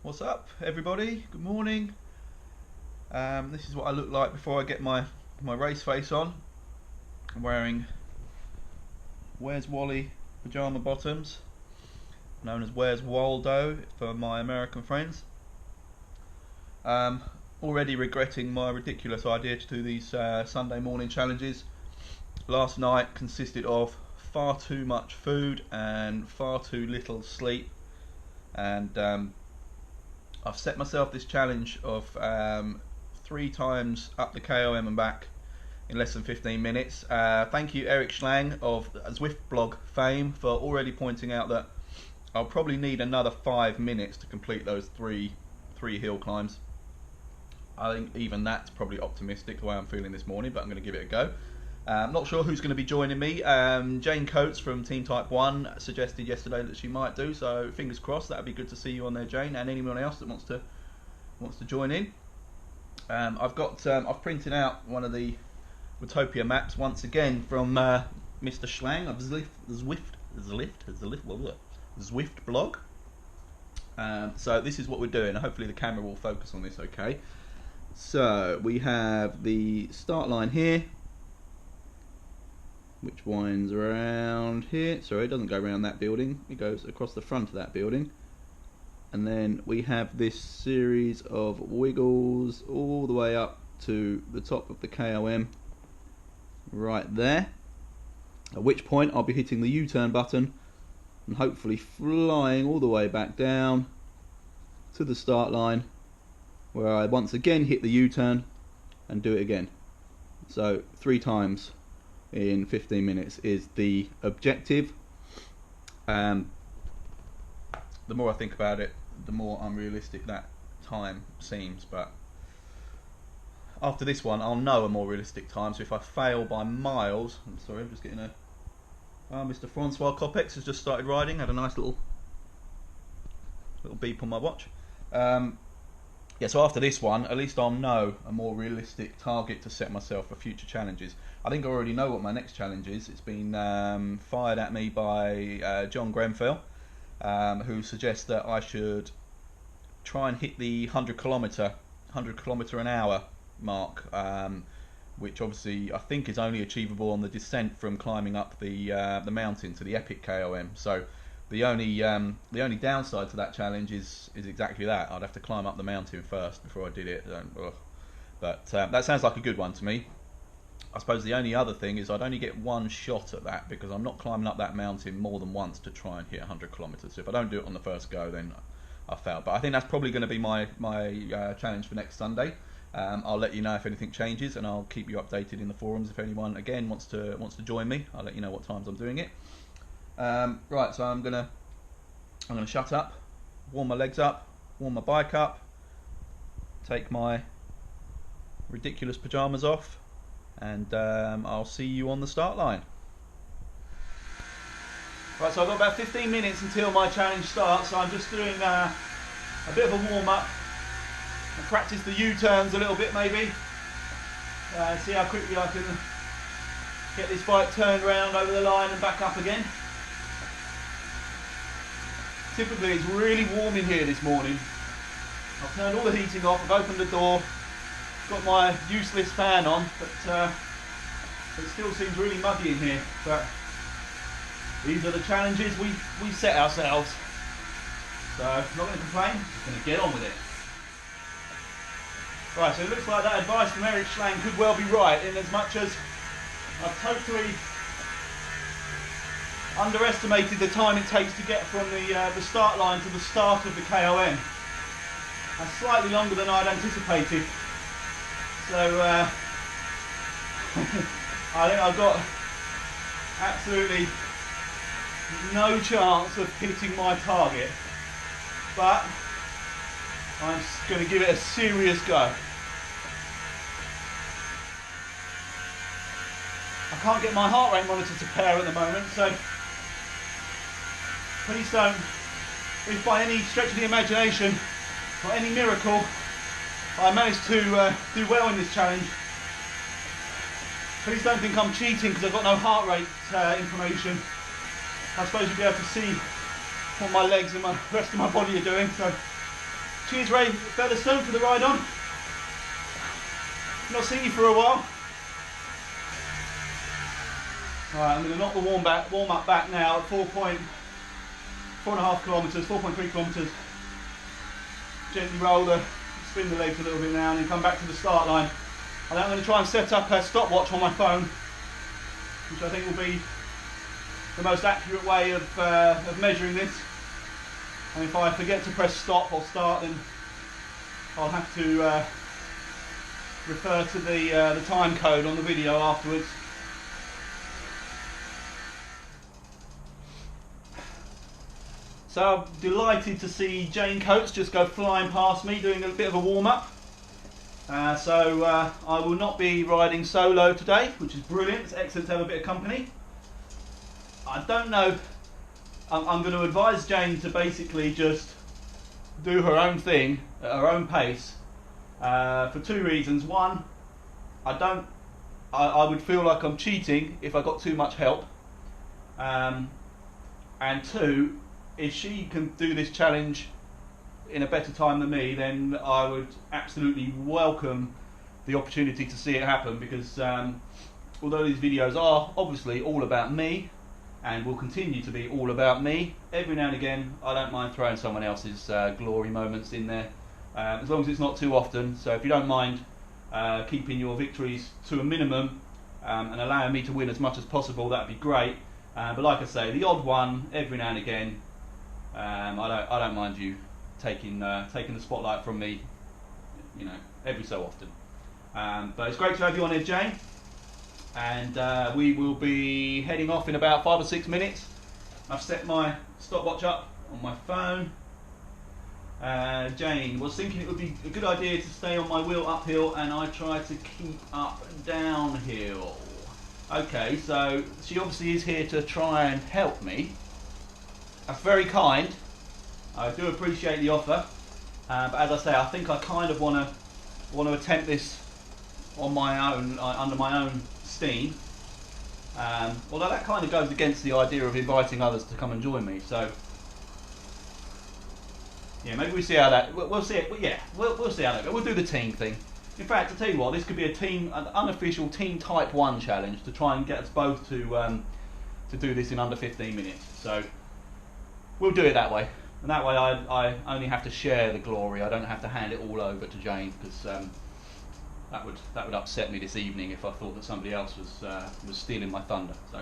What's up, everybody? Good morning. This is what I look like before I get my race face on. I'm wearing Where's Wally pajama bottoms, known as Where's Waldo for my American friends. Already regretting my ridiculous idea to do these Sunday morning challenges. Last night consisted of far too much food and far too little sleep, and I've set myself this challenge of 3 times up the KOM and back in less than 15 minutes. Thank you, Eric Schlang of Zwift blog fame, for already pointing out that I'll probably need another 5 minutes to complete those three hill climbs. I think even that's probably optimistic the way I'm feeling this morning, but I'm going to give it a go. Not sure who's going to be joining me. Jane Coates from Team Type 1 suggested yesterday that she might do, so fingers crossed. That'd be good to see you on there, Jane, and anyone else that wants to join in. I've printed out one of the Watopia maps once again from Mr. Schlang of Zwift blog. So this is what we're doing. Hopefully the camera will focus on this okay. So we have the start line here, which winds around here. Sorry, it doesn't go around that building, it goes across the front of that building. And then we have this series of wiggles all the way up to the top of the KOM right there, at which point I'll be hitting the U-turn button and hopefully flying all the way back down to the start line, where I once again hit the U-turn and do it again. So 3 times in 15 minutes is the objective. The more I think about it, the more unrealistic that time seems, but after this one I'll know a more realistic time. So if I fail by miles, I'm sorry, I'm just getting a Mr. Francois Copex has just started riding, had a nice little beep on my watch. Yeah, so after this one, at least I'll know a more realistic target to set myself for future challenges. I think I already know what my next challenge is. It's been fired at me by John Grenfell, who suggests that I should try and hit the 100 kilometre an hour mark, which obviously I think is only achievable on the descent from climbing up the mountain to the epic KOM. So the only downside to that challenge is exactly that. I'd have to climb up the mountain first before I did it. But that sounds like a good one to me. I suppose the only other thing is I'd only get one shot at that, because I'm not climbing up that mountain more than once to try and hit 100 kilometres. So if I don't do it on the first go, then I failed. But I think that's probably going to be my challenge for next Sunday. I'll let you know if anything changes, and I'll keep you updated in the forums if anyone again wants to join me. I'll let you know what times I'm doing it. Right, so I'm gonna shut up, warm my legs up, warm my bike up, take my ridiculous pajamas off, and I'll see you on the start line. Right, so I've got about 15 minutes until my challenge starts, so I'm just doing a bit of a warm up and practice the U-turns a little bit maybe. See how quickly I can get this bike turned around over the line and back up again. Typically it's really warm in here this morning. I've turned all the heating off, I've opened the door, got my useless fan on, but it still seems really muggy in here. But these are the challenges we set ourselves. So I'm not going to complain, just going to get on with it. Right, so it looks like that advice from Eric Schlang could well be right, in as much as I've totally underestimated the time it takes to get from the start line to the start of the KOM. That's slightly longer than I'd anticipated. So I think I've got absolutely no chance of hitting my target, but I'm going to give it a serious go. I can't get my heart rate monitor to pair at the moment, so please don't, if by any stretch of the imagination or any miracle I managed to do well in this challenge, please don't think I'm cheating because I've got no heart rate information. I suppose you'll be able to see what my legs and the rest of my body are doing, so Cheers, Ray Featherstone, for the ride on. Not seen you for a while. Alright, I'm going to knock the warm up back now at 4.5 kilometres, 4.3 kilometres. Gently spin the legs a little bit now, and then come back to the start line. And then I'm going to try and set up a stopwatch on my phone, which I think will be the most accurate way of measuring this. And if I forget to press stop or start, then I'll have to refer to the time code on the video afterwards. So I'm delighted to see Jane Coates just go flying past me, doing a bit of a warm-up. So I will not be riding solo today, which is brilliant. It's excellent to have a bit of company. I don't know, I'm going to advise Jane to basically just do her own thing at her own pace for two reasons. One, I would feel like I'm cheating if I got too much help. And two, if she can do this challenge in a better time than me, then I would absolutely welcome the opportunity to see it happen, because although these videos are obviously all about me and will continue to be all about me, every now and again I don't mind throwing someone else's glory moments in there, as long as it's not too often. So if you don't mind keeping your victories to a minimum and allowing me to win as much as possible, that'd be great. But like I say, the odd one every now and again, I don't mind you taking the spotlight from me, you know, every so often. But it's great to have you on here, Jane. And we will be heading off in about 5 or 6 minutes. I've set my stopwatch up on my phone. Jane was thinking it would be a good idea to stay on my wheel uphill, and I try to keep up downhill. Okay, so she obviously is here to try and help me. That's very kind. I do appreciate the offer, but as I say, I think I kind of want to attempt this on my own, under my own steam. Although that kind of goes against the idea of inviting others to come and join me. So yeah, maybe we see how that. We'll see it. Yeah, we'll see how that goes. We'll do the team thing. In fact, to tell you what, this could be an unofficial team Type 1 challenge to try and get us both to do this in under 15 minutes. So we'll do it that way, and that way I only have to share the glory. I don't have to hand it all over to Jane, because that would upset me this evening if I thought that somebody else was stealing my thunder. So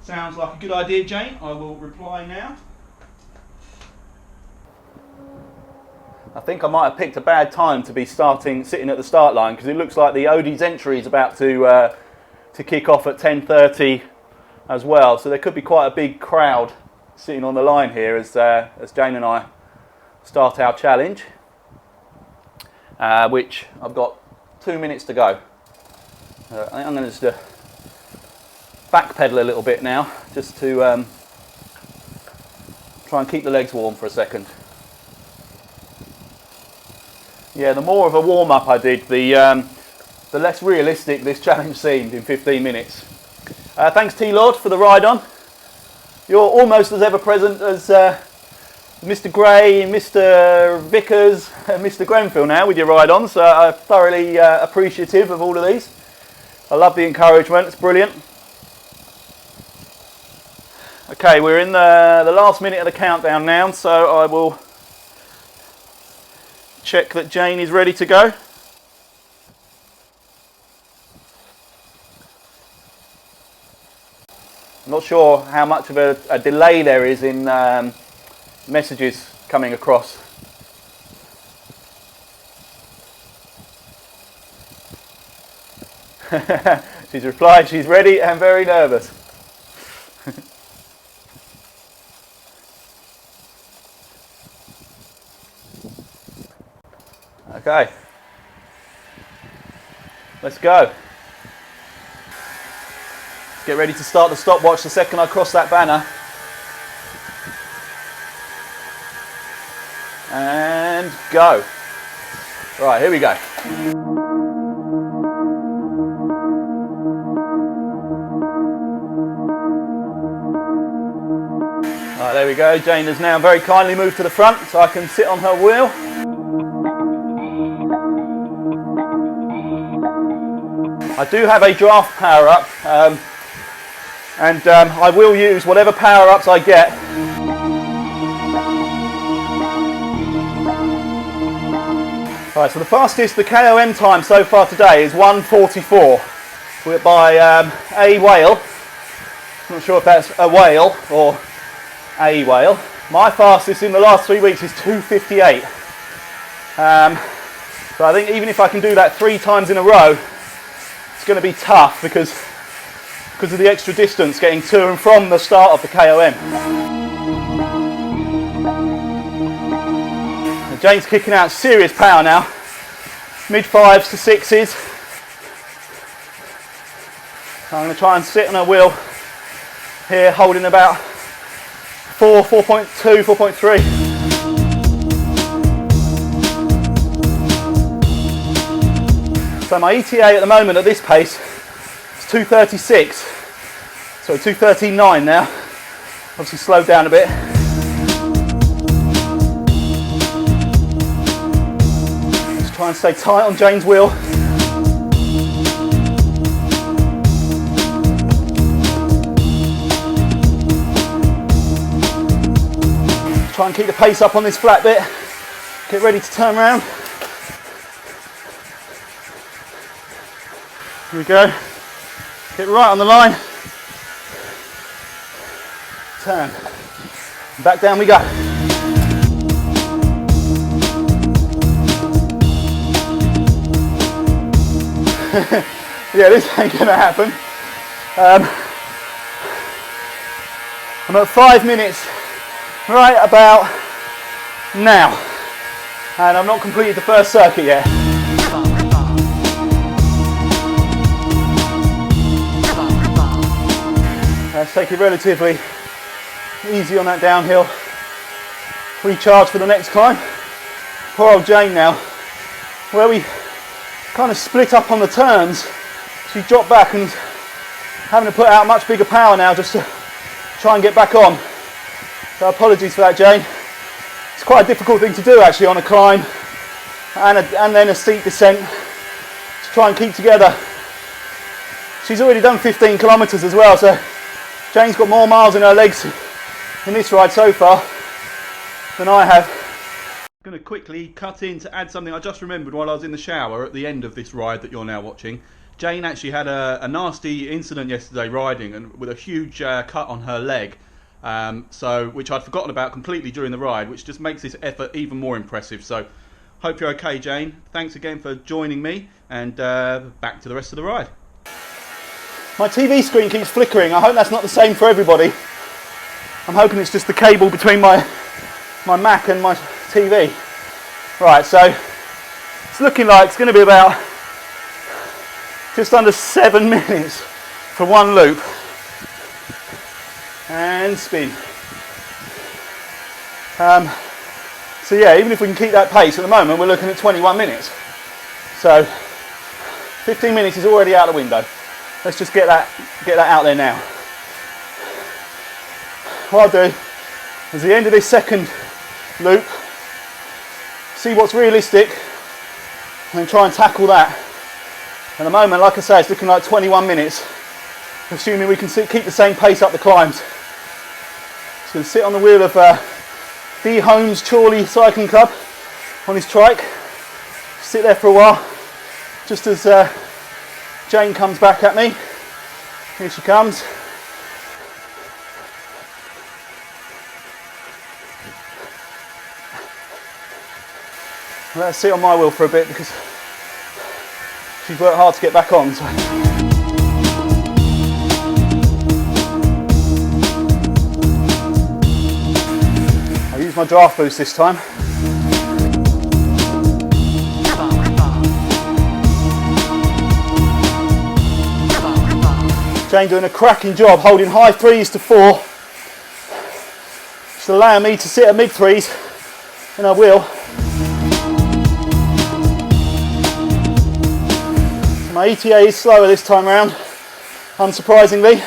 sounds like a good idea, Jane. I will reply now. I think I might have picked a bad time to be sitting at the start line, because it looks like the Odie's entry is about to kick off at 10:30 as well. So there could be quite a big crowd sitting on the line here as Jane and I start our challenge, which I've got 2 minutes to go. I think I'm going to just backpedal a little bit now, just to try and keep the legs warm for a second. Yeah, the more of a warm-up I did, the less realistic this challenge seemed in 15 minutes. Thanks T-Lord for the ride on. You're almost as ever present as Mr. Gray, Mr. Vickers, and Mr. Grenfell now with your ride on, so I'm thoroughly appreciative of all of these. I love the encouragement, it's brilliant. Okay, we're in the last minute of the countdown now, so I will check that Jane is ready to go. I'm not sure how much of a delay there is in messages coming across. She's replied she's ready and very nervous. Okay, let's go. Get ready to start the stopwatch the second I cross that banner. And go. Right, here we go. Right, there we go. Jane has now very kindly moved to the front so I can sit on her wheel. I do have a draft power up, and I will use whatever power ups I get. Right, so the fastest the KOM time so far today is 1:44. We're by a whale. I'm not sure if that's a whale or a whale. My fastest in the last 3 weeks is 2:58. So I think even if I can do that 3 times in a row, it's going to be tough because of the extra distance getting to and from the start of the KOM. Now Jane's kicking out serious power now, mid 5s to 6s. So I'm going to try and sit on a wheel here, holding about 4, 4.2, 4.3. So my ETA at the moment at this pace is 2:36, so 2:39 now, obviously slowed down a bit. Just try and stay tight on Jane's wheel. Try and keep the pace up on this flat bit, get ready to turn around. Here we go, get right on the line, turn, and back down we go. Yeah, this ain't gonna happen. I'm at 5 minutes right about now, and I've not completed the first circuit yet. Let's take it relatively easy on that downhill. Recharge for the next climb. Poor old Jane now, where we kind of split up on the turns, she dropped back and having to put out much bigger power now just to try and get back on. So apologies for that, Jane. It's quite a difficult thing to do actually on a climb and then a steep descent to try and keep together. She's already done 15 kilometers as well, so Jane's got more miles in her legs in this ride so far than I have. I'm going to quickly cut in to add something I just remembered while I was in the shower at the end of this ride that you're now watching. Jane actually had a nasty incident yesterday riding, and with a huge cut on her leg, which I'd forgotten about completely during the ride, which just makes this effort even more impressive. So hope you're okay, Jane. Thanks again for joining me, and back to the rest of the ride. My TV screen keeps flickering. I hope that's not the same for everybody. I'm hoping it's just the cable between my Mac and my TV. Right, so it's looking like it's going to be about just under 7 minutes for one loop. And spin. So yeah, even if we can keep that pace at the moment, we're looking at 21 minutes. So 15 minutes is already out the window. Let's just get that out there now. What I'll do is at the end of this second loop, see what's realistic and then try and tackle that. At the moment, like I say, it's looking like 21 minutes, assuming we can keep the same pace up the climbs. Just going to sit on the wheel of D. Holmes Chorley Cycling Club on his trike, sit there for a while, just as Jane comes back at me. Here she comes. Let's sit on my wheel for a bit because she's worked hard to get back on. So. I'll use my draft boost this time. Jane doing a cracking job holding high 3s to 4. Just allowing me to sit at mid 3s in her wheel. My ETA is slower this time around, unsurprisingly.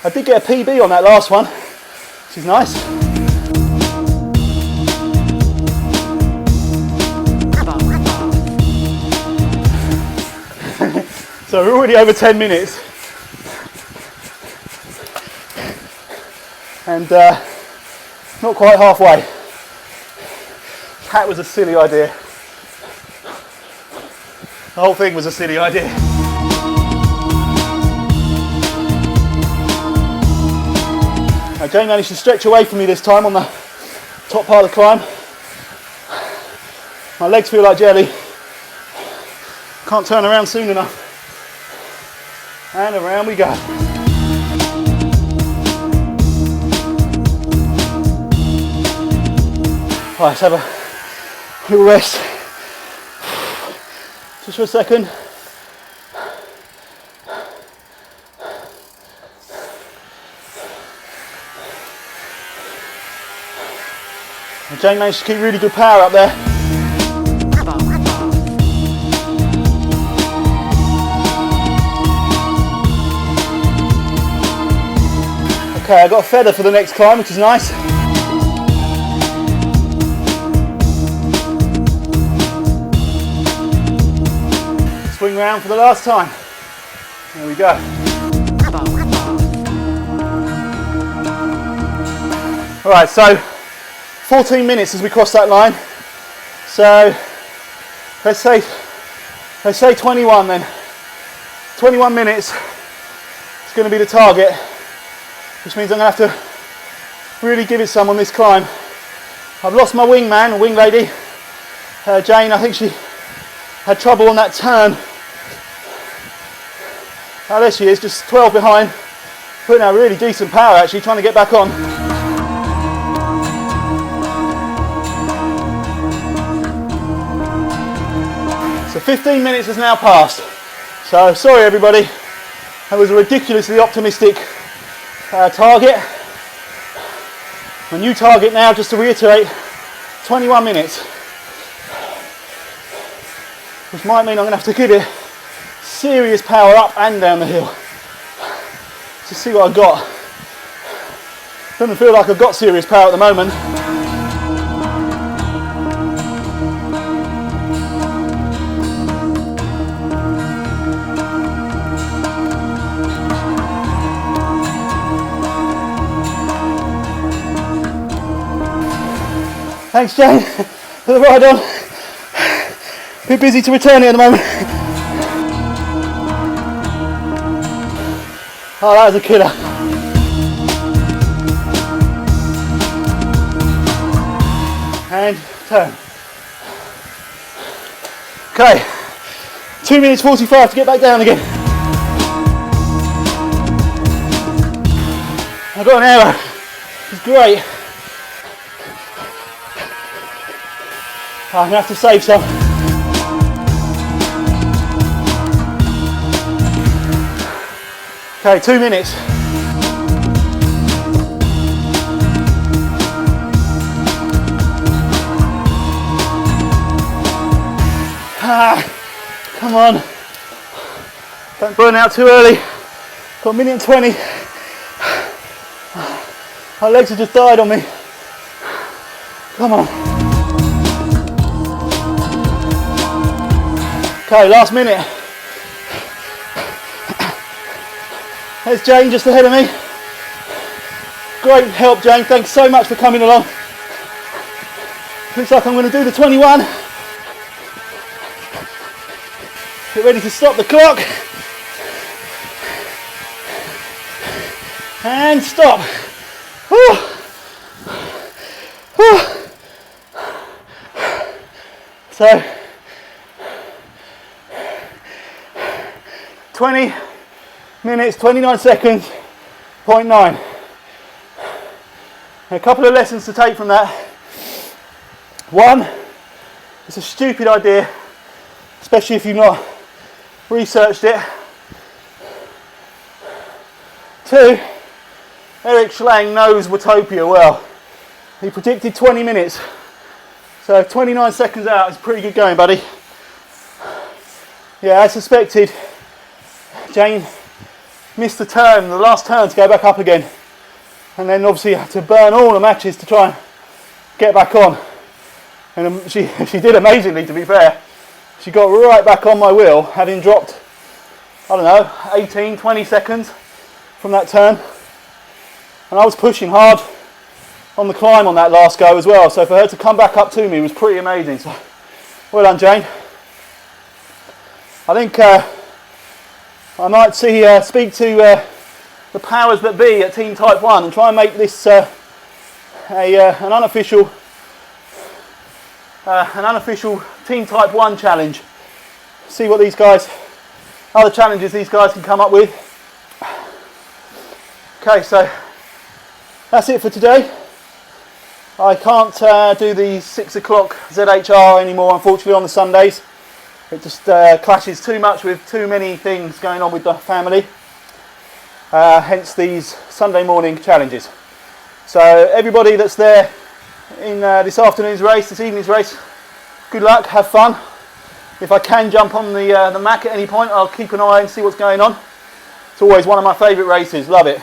I did get a PB on that last one, which is nice. So we're already over 10 minutes. And not quite halfway. That was a silly idea. The whole thing was a silly idea. Now Jane managed to stretch away from me this time on the top part of the climb. My legs feel like jelly. Can't turn around soon enough. And around we go. Right, let's have a little rest. Just for a second. And Jane managed to keep really good power up there. Okay, I got a feather for the next climb, which is nice. Swing round for the last time. There we go. Alright, so 14 minutes as we cross that line. So let's say 21 then. 21 minutes is going to be the target, which means I'm going to have to really give it some on this climb. I've lost my wingman, or wing lady. Jane, I think she had trouble on that turn. Oh, there she is, just 12 behind. Putting out really decent power actually, trying to get back on. So 15 minutes has now passed. So sorry everybody, that was a ridiculously optimistic target. My new target now, just to reiterate, 21 minutes. Which might mean I'm going to have to give it serious power up and down the hill. To see what I've got. Doesn't feel like I've got serious power at the moment. Thanks Jane for the ride on. A bit busy to return it at the moment. Oh, that was a killer. And turn. Okay, 2 minutes 45 to get back down again. I got an arrow. It's great. I'm going to have to save some. Okay, 2 minutes. Come on. Don't burn out too early. Got a minute and 20. My legs have just died on me. Come on. Okay, last minute. There's Jane just ahead of me. Great help, Jane. Thanks so much for coming along. Looks like I'm going to do the 21. Get ready to stop the clock. And stop. Whew. Whew. So 20 minutes, 29 seconds, 0.9. A couple of lessons to take from that. One, it's a stupid idea, especially if you've not researched it. Two, Eric Schlang knows Watopia well. He predicted 20 minutes. So 29 seconds out is pretty good going, buddy. Yeah, as suspected, Jane missed the turn, the last turn to go back up again. And then obviously had to burn all the matches to try and get back on. And she did amazingly, to be fair. She got right back on my wheel, having dropped I don't know, 18, 20 seconds from that turn. And I was pushing hard on the climb on that last go as well. So for her to come back up to me was pretty amazing. So well done, Jane. I think I might speak to the powers that be at Team Type 1 and try and make this an unofficial Team Type 1 challenge. See what these guys, other challenges these guys can come up with. Okay, so that's it for today. I can't do the 6 o'clock ZHR anymore, unfortunately, on the Sundays. It just clashes too much with too many things going on with the family. Hence these Sunday morning challenges. So everybody that's there in this afternoon's race, this evening's race, good luck, have fun. If I can jump on the Mac at any point, I'll keep an eye and see what's going on. It's always one of my favourite races, love it.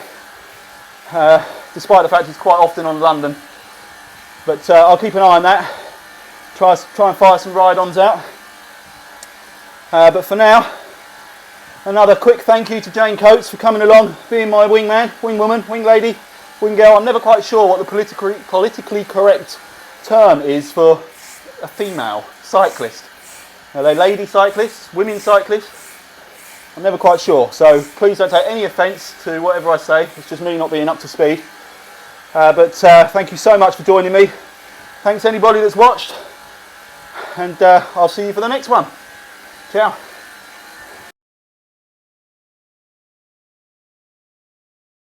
Despite the fact it's quite often on London. But I'll keep an eye on that. Try and fire some ride-ons out. But for now, another quick thank you to Jane Coates for coming along, being my wingman, wingwoman, wing lady, wing girl. I'm never quite sure what the politically correct term is for a female cyclist. Are they lady cyclists, women cyclists? I'm never quite sure. So please don't take any offence to whatever I say. It's just me not being up to speed. But thank you so much for joining me. Thanks anybody that's watched. And I'll see you for the next one. Ciao.